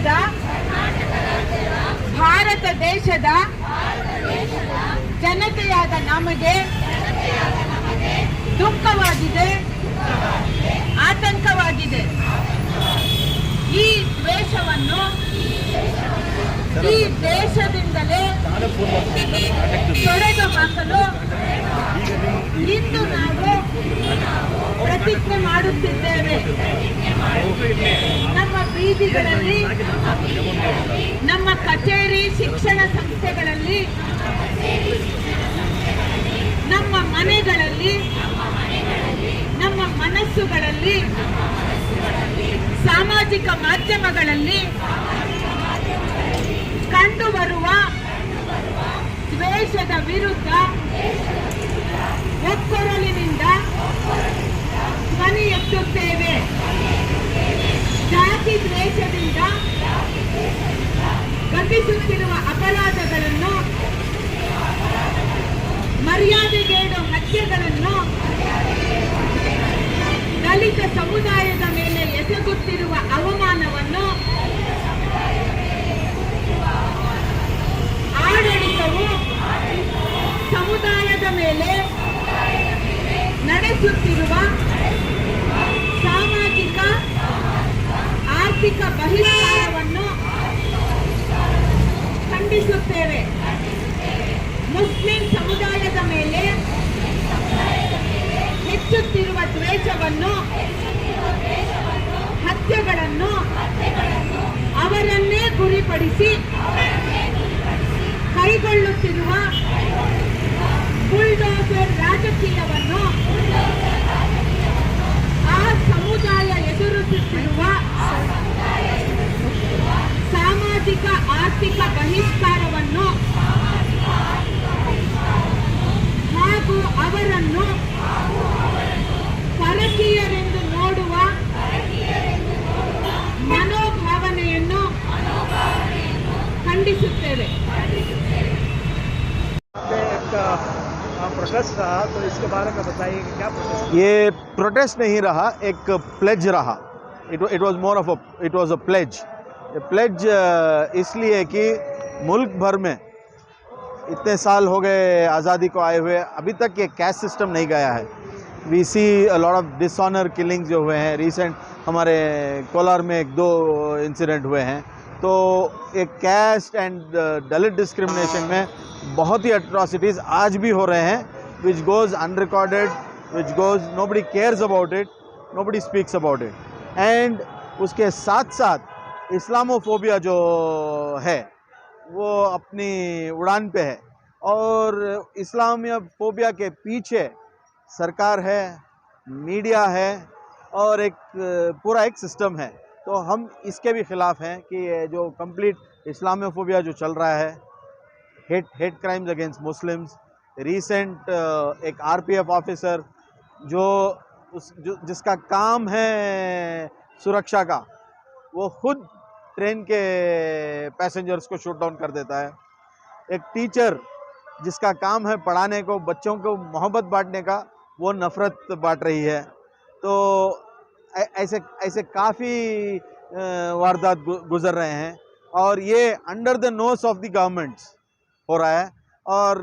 ರಾಜ್ಯದ ಭಾರತ ದೇಶದ ಜನತೆಯಾದ ನಮಗೆ ದುಃಖವಾಗಿದೆ, ಆತಂಕವಾಗಿದೆ. ಈ ದ್ವೇಷವನ್ನು ಈ ದೇಶದಿಂದಲೇ ತೊಡೆದು ಹಾಕಲು ಇಂದು ನಾವು ಪ್ರತಿಜ್ಞೆ ಮಾಡುತ್ತಿದ್ದೇವೆ. ನಮ್ಮ ಬೀದಿಗಳಲ್ಲಿ, ನಮ್ಮ ಕಚೇರಿ, ಶಿಕ್ಷಣ ಸಂಸ್ಥೆಗಳಲ್ಲಿ, ನಮ್ಮ ಮನೆಗಳಲ್ಲಿ, ನಮ್ಮ ಮನಸ್ಸುಗಳಲ್ಲಿ, ಸಾಮಾಜಿಕ ಮಾಧ್ಯಮಗಳಲ್ಲಿ ಕಂಡುಬರುವ ದ್ವೇಷದ ವಿರುದ್ಧ ಒಕ್ಕೊರಲಿನಿಂದ ಧ್ವನಿ ಎತ್ತುತ್ತೇವೆ. ಜಾತಿ ದ್ವೇಷದಿಂದ ಘಟಿಸುತ್ತಿರುವ ಅಪರಾಧಗಳನ್ನು, ಮರ್ಯಾದೆಗೇಡು ಹತ್ಯೆಗಳನ್ನು, ದಲಿತ ಸಮುದಾಯದ ಮೇಲೆ ಎಸಗುತ್ತಿರುವ ಅವಮಾನವನ್ನು ಆಡಳಿತವು ಸಮುದಾಯದ ಮೇಲೆ ನಡೆಸುತ್ತಿರುವ ಸಾಮಾಜಿಕ ಆರ್ಥಿಕ ಬಹಿಷ್ಕಾರವನ್ನು ಖಂಡಿಸುತ್ತೇವೆ. ಮುಸ್ಲಿಂ ಸಮುದಾಯದ ಮೇಲೆ ಹೆಚ್ಚುತ್ತಿರುವ ದ್ವೇಷವನ್ನು, ಹತ್ಯೆಗಳನ್ನು, ಅವರನ್ನೇ ಗುರಿಪಡಿಸಿ ಕೈಗೊಳ್ಳುತ್ತಿರುವ ಬುಲ್ಡೋಸರ್ ರಾಜಕೀಯವನ್ನು, ಆ ಸಮುದಾಯ ಎದುರಿಸುತ್ತಿರುವ ಸಾಮಾಜಿಕ ಆರ್ಥಿಕ ಬಹಿಷ್ಕಾರವನ್ನು ಹಾಗೂ ಅವರನ್ನು ಪರಕೀಯರೆಂದು ನೋಡುವ ಮನೋಭಾವನೆಯನ್ನು ಖಂಡಿಸುತ್ತೇವೆ. प्रोटेस्ट रहा, तो इसके बारे में बताइए कि क्या प्रोटेस्ट? ये प्रोटेस्ट नहीं रहा, एक प्लेज रहा. It was more of it was a pledge. Pledge इसलिए कि मुल्क भर में इतने साल हो गए आज़ादी को आए हुए, अभी तक ये कैस्ट सिस्टम नहीं गया है. We see a lot of dishonour killings जो हुए हैं. रिसेंट हमारे कोलार में 1-2 इंसिडेंट हुए हैं. तो एक कैस्ट एंड दलित डिस्क्रिमिनेशन में बहुत ही अट्रॉसिटीज़ आज भी हो रहे हैं, विच goes unrecorded, which goes nobody cares about it, nobody speaks about it. And उसके साथ साथ इस्लामोफोबिया जो है वो अपनी उड़ान पे है, और इस्लामोफोबिया के पीछे सरकार है, मीडिया है, और एक पूरा एक सिस्टम है. तो हम इसके भी ख़िलाफ़ हैं कि ये जो कंप्लीट इस्लामोफोबिया जो चल रहा है, hate crimes against Muslims. Recent एक आरपीएफ ऑफिसर जिसका काम है सुरक्षा का, वो खुद ट्रेन के पैसेंजर्स को शूट डाउन कर देता है. एक टीचर जिसका काम है पढ़ाने को, बच्चों को मोहब्बत बांटने का, वो नफ़रत बांट रही है. तो ऐसे काफ़ी वारदात गुजर रहे हैं, और ये under the nose of the governments हो रहा है, और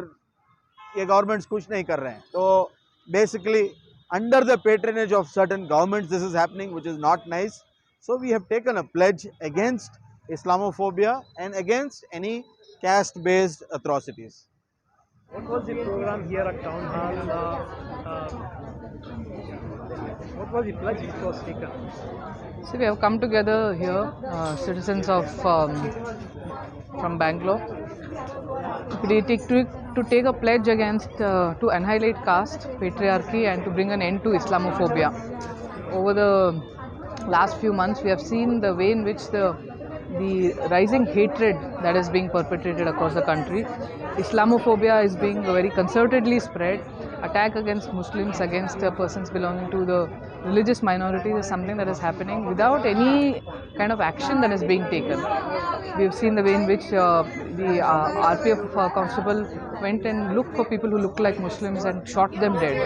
ये गवर्नमेंट्स कुछ नहीं कर रहे हैं. तो basically under the patronage of certain governments this is happening, which is not nice. So we have taken a pledge against Islamophobia and against any caste based atrocities. What was the program here at Town Hall? What was the pledge which was taken? So we have come together here, citizens of from Bangalore, to take a pledge against to annihilate caste, patriarchy, and to bring an end to Islamophobia. Over the last few months, we have seen the way in which the rising hatred that is being perpetrated across the country. Islamophobia is being very concertedly spread. Attack against Muslims, against persons belonging to the religious minorities is something that is happening without any kind of action that is being taken. We have seen the way in which the RPF constable went and looked for people who look like Muslims and shot them dead.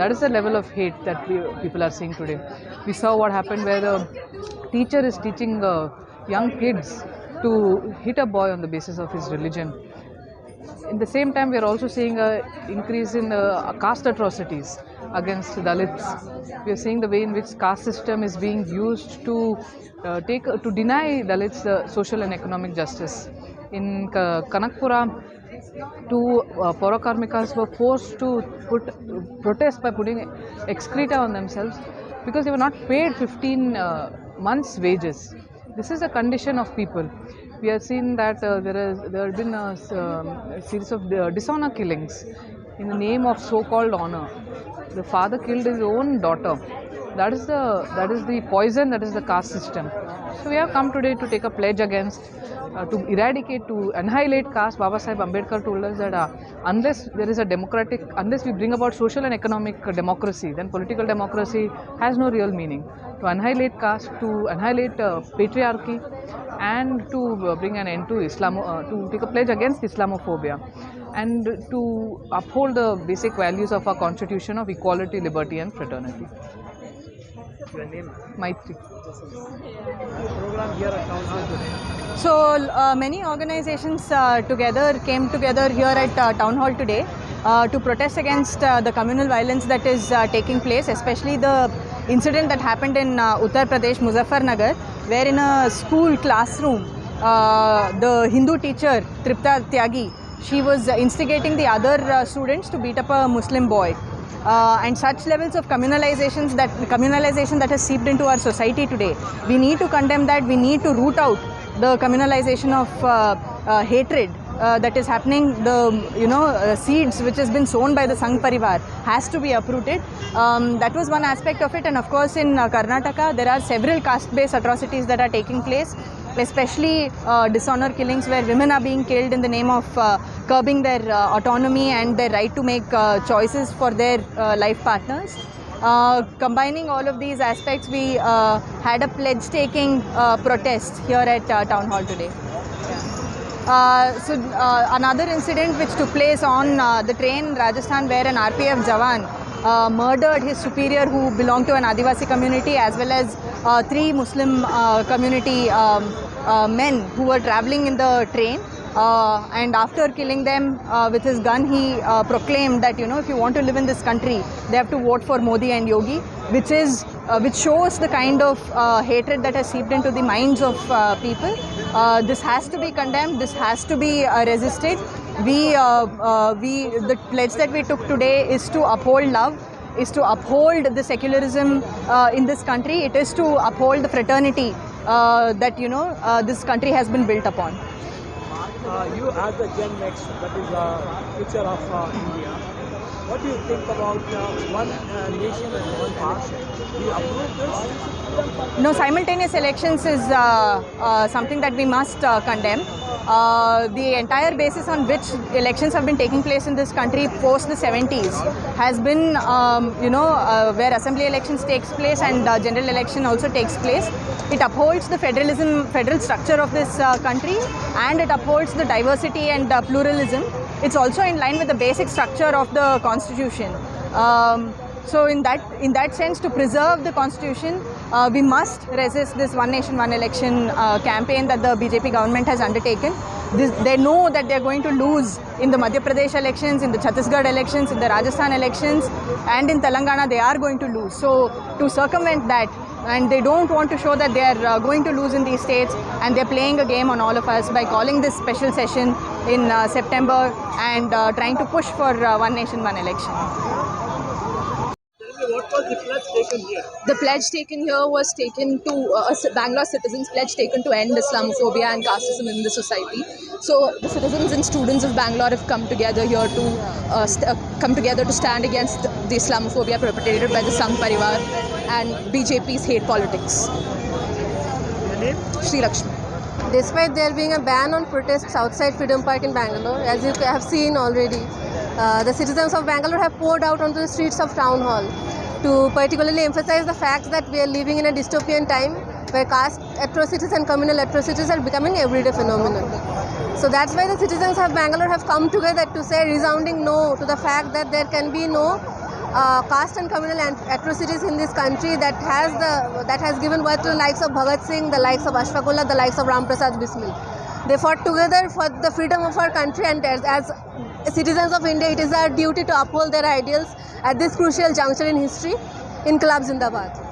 That is the level of hate that people are seeing today. We saw what happened where the teacher is teaching young kids to hit a boy on the basis of his religion. In the same time, we are also seeing an increase in caste atrocities against Dalits. We are seeing the way in which caste system is being used to deny Dalits social and economic justice. In Kanakpura, two Porokarmikas were forced to protest by putting excreta on themselves because they were not paid 15 months' wages. This is a condition of people. We have seen that there have been a series of dishonor killings in the name of so-called honor. The father killed his own daughter. That is the poison. That is the caste system. So we have come today to take a pledge against, to eradicate, to annihilate caste. Baba Sahib Ambedkar told us that unless there is a unless we bring about social and economic democracy, then political democracy has no real meaning. To annihilate caste, to annihilate patriarchy, and to bring an end to Islam, to take a pledge against Islamophobia, and to uphold the basic values of our constitution of equality, liberty, and fraternity. Your name? Maitri. Program here at Town Hall today. So many organizations came together here at Town Hall today to protest against the communal violence that is taking place, especially the incident that happened in Uttar Pradesh, Muzaffarnagar, where in a school classroom, the Hindu teacher, Tripta Tyagi, she was instigating the other students to beat up a Muslim boy. And such levels of communalization that has seeped into our society today. We need to condemn that. We need to root out the communalization of hatred that is happening. The seeds which has been sown by the Sangh Parivar has to be uprooted. That was one aspect of it. And of course, in Karnataka, there are several caste-based atrocities that are taking place, especially dishonor killings where women are being killed in the name of curbing their autonomy and their right to make choices for their life partners. Combining all of these aspects, we had a pledge-taking protest here at Town Hall today. Another incident which took place on the train in Rajasthan, where an RPF Jawan murdered his superior who belonged to an Adivasi community, as well as 3 Muslim community men who were travelling in the train. And after killing them with his gun, he proclaimed that, if you want to live in this country, they have to vote for Modi and Yogi, which shows the kind of hatred that has seeped into the minds of people. This has to be condemned. This has to be resisted. The pledge that we took today is to uphold love, is to uphold the secularism in this country. It is to uphold the fraternity that this country has been built upon. You as the Gen Next, that is the future of India. What do you think about one nation and one party? Do you approve this? No, simultaneous elections is something that we must condemn. The entire basis on which elections have been taking place in this country post the 70s has been, where assembly elections takes place and general election also takes place. It upholds the federal structure of this country, and it upholds the diversity and pluralism. It's also in line with the basic structure of the constitution. So in that sense, to preserve the constitution, we must resist this one nation, one election campaign that the BJP government has undertaken. They know that they're going to lose in the Madhya Pradesh elections, in the Chhattisgarh elections, in the Rajasthan elections, and in Telangana they are going to lose. So to circumvent that, and they don't want to show that they are going to lose in these states, and they're playing a game on all of us by calling this special session in September and trying to push for one nation, one election. What was the pledge taken here? The pledge taken here was taken to Bangalore citizens' pledge taken to end Islamophobia and casteism in the society. So the citizens and students of Bangalore have come together here to stand against the Islamophobia perpetrated by the Sangh Parivar and BJP's hate politics. Your name? Sri Lakshmi. Despite there being a ban on protests outside Freedom Park in Bangalore, as you have seen already, the citizens of Bangalore have poured out onto the streets of Town Hall to particularly emphasize the fact that we are living in a dystopian time where caste atrocities and communal atrocities are becoming everyday phenomenon. So that's why the citizens of Bangalore have come together to say resounding no to the fact that there can be no caste and communal atrocities in this country that has given birth to the likes of Bhagat Singh, the likes of Ashfaq Ullah, the likes of Ram Prasad Bismil. They fought together for the freedom of our country, and as citizens of India, it is our duty to uphold their ideals at this crucial juncture in history. Inqilab Zindabad.